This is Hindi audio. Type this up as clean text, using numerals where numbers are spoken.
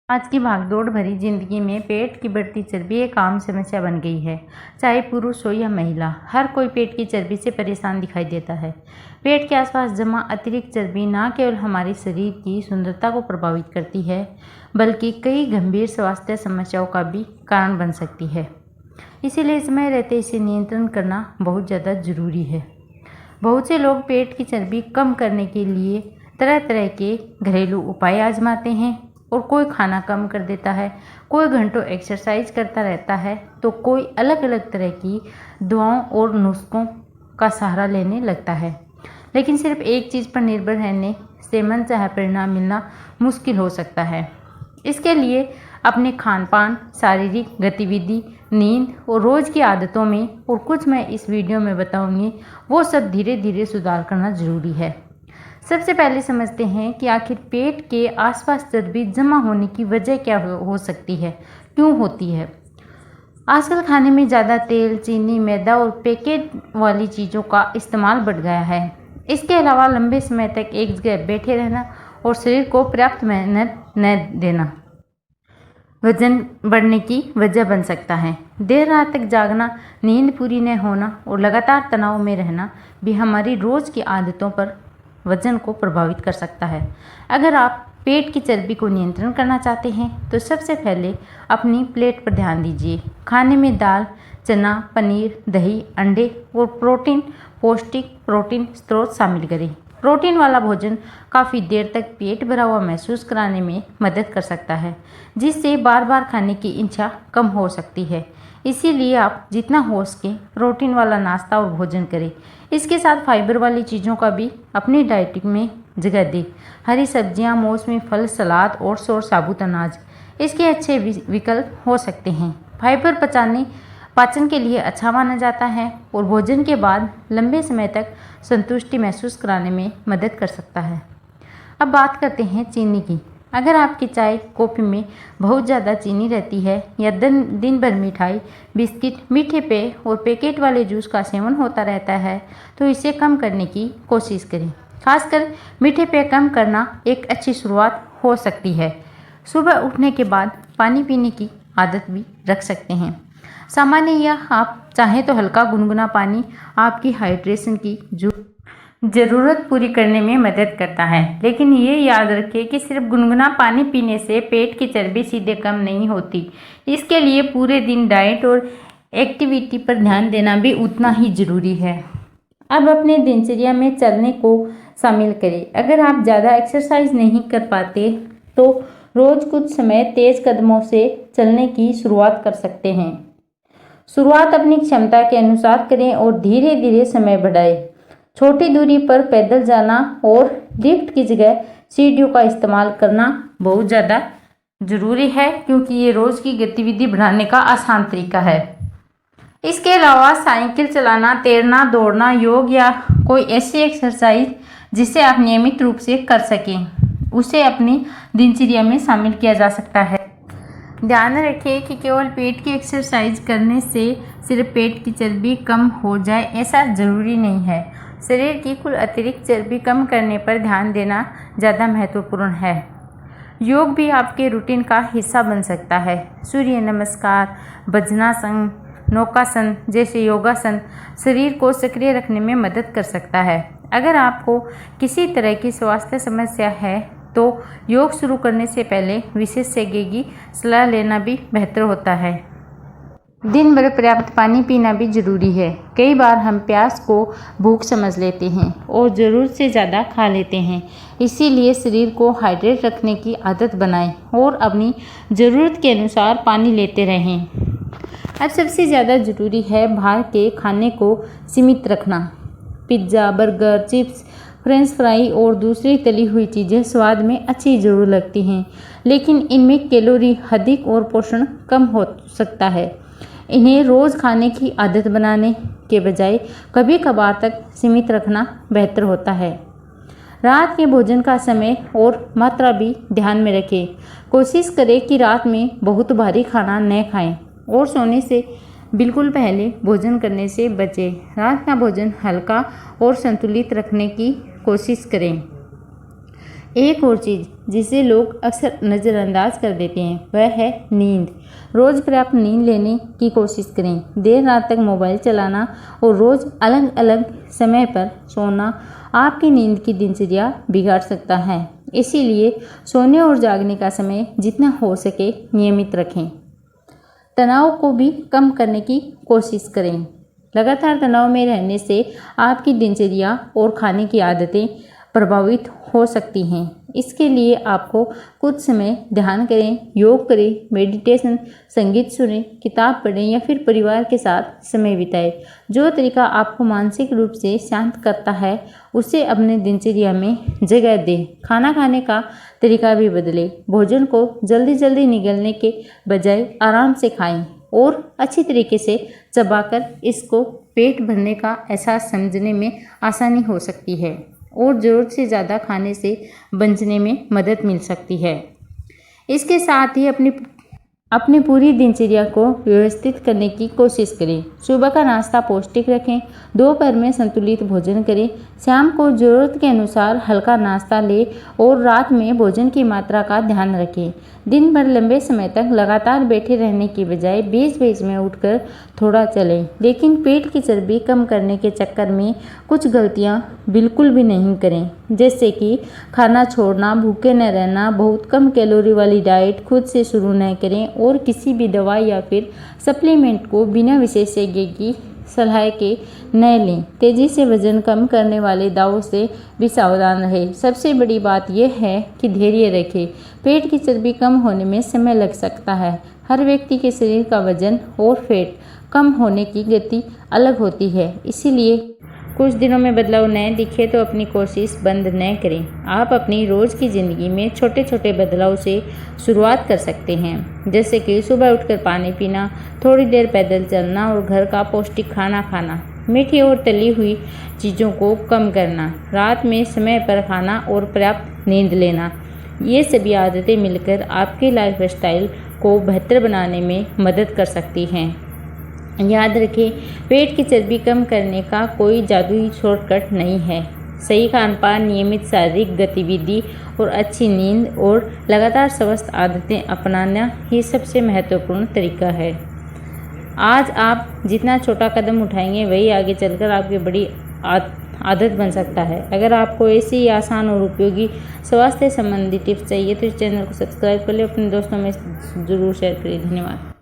आज की भागदौड़ भरी जिंदगी में पेट की बढ़ती चर्बी एक आम समस्या बन गई है। चाहे पुरुष हो या महिला, हर कोई पेट की चर्बी से परेशान दिखाई देता है। पेट के आसपास जमा अतिरिक्त चर्बी न केवल हमारे शरीर की सुंदरता को प्रभावित करती है, बल्कि कई गंभीर स्वास्थ्य समस्याओं का भी कारण बन सकती है। इसीलिए समय रहते इसे नियंत्रण करना बहुत ज़्यादा जरूरी है। बहुत से लोग पेट की चर्बी कम करने के लिए तरह तरह के घरेलू उपाय आजमाते हैं और कोई खाना कम कर देता है, कोई घंटों एक्सरसाइज करता रहता है, तो कोई अलग अलग तरह की दवाओं और नुस्खों का सहारा लेने लगता है। लेकिन सिर्फ एक चीज़ पर निर्भर रहने से मनचाहा परिणाम मिलना मुश्किल हो सकता है। इसके लिए अपने खान पान, शारीरिक गतिविधि, नींद और रोज़ की आदतों में और कुछ मैं इस वीडियो में बताऊंगी, वो सब धीरे धीरे सुधार करना जरूरी है। सबसे पहले समझते हैं कि आखिर पेट के आसपास चर्बी जमा होने की वजह क्या हो सकती है, क्यों होती है। आजकल खाने में ज़्यादा तेल, चीनी, मैदा और पैकेट वाली चीज़ों का इस्तेमाल बढ़ गया है। इसके अलावा लंबे समय तक एक जगह बैठे रहना और शरीर को पर्याप्त मेहनत न देना वजन बढ़ने की वजह बन सकता है। देर रात तक जागना, नींद पूरी न होना और लगातार तनाव में रहना भी हमारी रोज़ की आदतों पर वजन को प्रभावित कर सकता है। अगर आप पेट की चर्बी को नियंत्रण करना चाहते हैं तो सबसे पहले अपनी प्लेट पर ध्यान दीजिए। खाने में दाल, चना, पनीर, दही, अंडे और पौष्टिक प्रोटीन स्रोत शामिल करें। प्रोटीन वाला भोजन काफ़ी देर तक पेट भरा हुआ महसूस कराने में मदद कर सकता है, जिससे बार बार खाने की इच्छा कम हो सकती है। इसीलिए आप जितना हो सके प्रोटीन वाला नाश्ता और भोजन करें। इसके साथ फाइबर वाली चीज़ों का भी अपनी डाइट में जगह दें। हरी सब्जियां, मौसमी फल, सलाद और साबुत अनाज इसके अच्छे विकल्प हो सकते हैं। फाइबर पाचन के लिए अच्छा माना जाता है और भोजन के बाद लंबे समय तक संतुष्टि महसूस कराने में मदद कर सकता है। अब बात करते हैं चीनी की। अगर आपकी चाय कॉफ़ी में बहुत ज़्यादा चीनी रहती है या दिन भर मिठाई, बिस्किट, मीठे पेय और पैकेट वाले जूस का सेवन होता रहता है, तो इसे कम करने की कोशिश करें। खासकर मीठे पेय कम करना एक अच्छी शुरुआत हो सकती है। सुबह उठने के बाद पानी पीने की आदत भी रख सकते हैं। सामान्य या आप चाहें तो हल्का गुनगुना पानी आपकी हाइड्रेशन की ज़रूरत पूरी करने में मदद करता है। लेकिन ये याद रखें कि सिर्फ गुनगुना पानी पीने से पेट की चर्बी सीधे कम नहीं होती। इसके लिए पूरे दिन डाइट और एक्टिविटी पर ध्यान देना भी उतना ही ज़रूरी है। अब अपने दिनचर्या में चलने को शामिल करें। अगर आप ज़्यादा एक्सरसाइज नहीं कर पाते तो रोज़ कुछ समय तेज़ कदमों से चलने की शुरुआत कर सकते हैं। शुरुआत अपनी क्षमता के अनुसार करें और धीरे धीरे समय बढ़ाएं। छोटी दूरी पर पैदल जाना और लिफ्ट की जगह सीढ़ियों का इस्तेमाल करना बहुत ज़्यादा ज़रूरी है, क्योंकि ये रोज़ की गतिविधि बढ़ाने का आसान तरीका है। इसके अलावा साइकिल चलाना, तैरना, दौड़ना, योग या कोई ऐसी एक्सरसाइज जिसे आप नियमित रूप से कर सकें, उसे अपनी दिनचर्या में शामिल किया जा सकता है। ध्यान रखें कि केवल पेट की एक्सरसाइज करने से सिर्फ पेट की चर्बी कम हो जाए, ऐसा ज़रूरी नहीं है। शरीर की कुल अतिरिक्त चर्बी कम करने पर ध्यान देना ज़्यादा महत्वपूर्ण है। योग भी आपके रूटीन का हिस्सा बन सकता है। सूर्य नमस्कार, वज्रासन, नौकासन जैसे योगासन शरीर को सक्रिय रखने में मदद कर सकता है। अगर आपको किसी तरह की स्वास्थ्य समस्या है तो योग शुरू करने से पहले विशेषज्ञ की सलाह लेना भी बेहतर होता है। दिन भर पर्याप्त पानी पीना भी जरूरी है। कई बार हम प्यास को भूख समझ लेते हैं और ज़रूरत से ज़्यादा खा लेते हैं। इसीलिए शरीर को हाइड्रेट रखने की आदत बनाएं और अपनी ज़रूरत के अनुसार पानी लेते रहें। अब सबसे ज़्यादा ज़रूरी है बाहर के खाने को सीमित रखना। Pizza, burger, chips, French fry और दूसरी तली हुई चीज़ें स्वाद में अच्छी ज़रूर लगती हैं, लेकिन इनमें कैलोरी अधिक और पोषण कम हो सकता है। इन्हें रोज़ खाने की आदत बनाने के बजाय कभी कभार तक सीमित रखना बेहतर होता है। रात के भोजन का समय और मात्रा भी ध्यान में रखें। कोशिश करें कि रात में बहुत भारी खाना न खाएं और सोने से बिल्कुल पहले भोजन करने से बचें। रात का भोजन हल्का और संतुलित रखने की कोशिश करें। एक और चीज़ जिसे लोग अक्सर नज़रअंदाज कर देते हैं वह है नींद। रोज़ पर्याप्त नींद लेने की कोशिश करें। देर रात तक मोबाइल चलाना और रोज़ अलग अलग समय पर सोना आपकी नींद की दिनचर्या बिगाड़ सकता है। इसीलिए सोने और जागने का समय जितना हो सके नियमित रखें। तनाव को भी कम करने की कोशिश करें। लगातार तनाव में रहने से आपकी दिनचर्या और खाने की आदतें प्रभावित हो सकती हैं। इसके लिए आपको कुछ समय ध्यान करें, योग करें, मेडिटेशन, संगीत सुनें, किताब पढ़ें या फिर परिवार के साथ समय बिताएं। जो तरीका आपको मानसिक रूप से शांत करता है उसे अपने दिनचर्या में जगह दें। खाना खाने का तरीका भी बदलें। भोजन को जल्दी जल्दी निगलने के बजाय आराम से खाएं और अच्छी तरीके से चबाकर इसको पेट भरने का एहसास समझने में आसानी हो सकती है और ज़रूरत से ज़्यादा खाने से बचने में मदद मिल सकती है। इसके साथ ही अपनी पूरी दिनचर्या को व्यवस्थित करने की कोशिश करें। सुबह का नाश्ता पौष्टिक रखें, दोपहर में संतुलित भोजन करें, शाम को ज़रूरत के अनुसार हल्का नाश्ता लें और रात में भोजन की मात्रा का ध्यान रखें। दिन भर लंबे समय तक लगातार बैठे रहने की बजाय बीच-बीच में उठकर थोड़ा चलें। लेकिन पेट की चर्बी कम करने के चक्कर में कुछ गलतियां बिल्कुल भी नहीं करें, जैसे कि खाना छोड़ना, भूखे न रहना, बहुत कम कैलोरी वाली डाइट खुद से शुरू न करें और किसी भी दवाई या फिर सप्लीमेंट को बिना विशेषज्ञ की सलाह के न लें। तेज़ी से वजन कम करने वाले दवाओं से भी सावधान रहें। सबसे बड़ी बात यह है कि धैर्य रखें। पेट की चर्बी कम होने में समय लग सकता है। हर व्यक्ति के शरीर का वजन और फैट कम होने की गति अलग होती है, इसीलिए कुछ दिनों में बदलाव न दिखे तो अपनी कोशिश बंद न करें। आप अपनी रोज़ की ज़िंदगी में छोटे छोटे बदलाव से शुरुआत कर सकते हैं, जैसे कि सुबह उठकर पानी पीना, थोड़ी देर पैदल चलना और घर का पौष्टिक खाना खाना, मीठी और तली हुई चीज़ों को कम करना, रात में समय पर खाना और पर्याप्त नींद लेना। ये सभी आदतें मिलकर आपके लाइफस्टाइल को बेहतर बनाने में मदद कर सकती हैं। याद रखें, पेट की चर्बी कम करने का कोई जादुई शॉर्टकट नहीं है। सही खानपान, नियमित शारीरिक गतिविधि और अच्छी नींद और लगातार स्वस्थ आदतें अपनाना ही सबसे महत्वपूर्ण तरीका है। आज आप जितना छोटा कदम उठाएंगे वही आगे चलकर आपकी बड़ी आदत बन सकता है। अगर आपको ऐसी आसान और उपयोगी स्वास्थ्य संबंधी टिप्स चाहिए तो इस चैनल को सब्सक्राइब कर लें, अपने दोस्तों में ज़रूर शेयर करें। धन्यवाद।